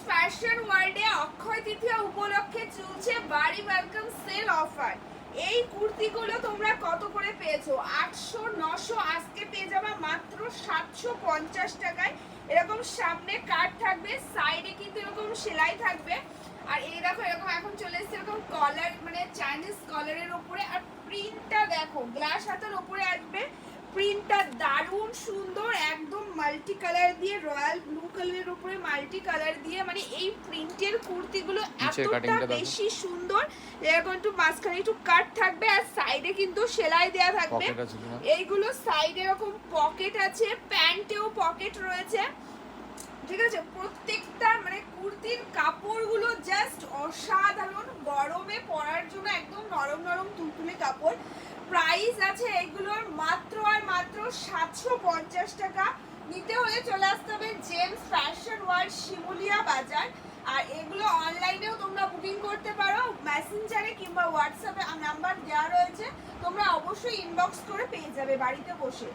Fashion ওয়ার্ল্ডে অক্ষয় তৃতীয়া উপলক্ষে চলছে বাড়ি ওয়েলকাম সেল অফার। এই কুর্তিগুলো তোমরা কত করে পেয়েছো? 800 900, আজকে পেয়ে যাবে মাত্র 750 টাকায়। এরকম সামনে কাট থাকবে, সাইডে কিন্তু এরকম সেলাই থাকবে। আর এই দেখো এরকম এখন চলে এসেছে এরকম কলার, মানে চাইনিজ কলারের উপরে। আর প্রিন্টটা দেখো গ্লাস হাতের উপরে আসবে। প্রিন্টটা দারুণ সুন্দর, একদম মাল্টি কালার দিয়ে, রয়্যাল ব্লু কালারের উপরে মাল্টি কালার দিয়ে, মানে এই প্রিন্টের কুর্তিগুলো এতটা বেশি সুন্দর। এরকম একটু মাঝখানে একটু কাট থাকবে আর সাইডে কিন্তু সেলাই দেওয়া থাকবে। এইগুলো সাইডে এরকম পকেট আছে, প্যান্টেও পকেট রয়েছে, ঠিক আছে। প্রত্যেকটা মানে কুর্তির কাপড়গুলো জাস্ট অসাধারণ, গরমে পরার জন্য একদম নরম নরম তুলতুলে কাপড়। প্রাইস আছে এগুলোর মাত্র আর মাত্র 750 টাকা। নিতে হলে চলে আসতে হবে জেমস ফ্যাশন ওয়ার্ল্ড, শিমুলিয়া বাজার। আর এগুলো অনলাইনেও তোমরা বুকিং করতে পারো, মেসেঞ্জারে কিংবা হোয়াটসঅ্যাপে নাম্বার দেওয়া রয়েছে, তোমরা অবশ্যই ইনবক্স করে পেয়ে যাবে বাড়িতে বসে।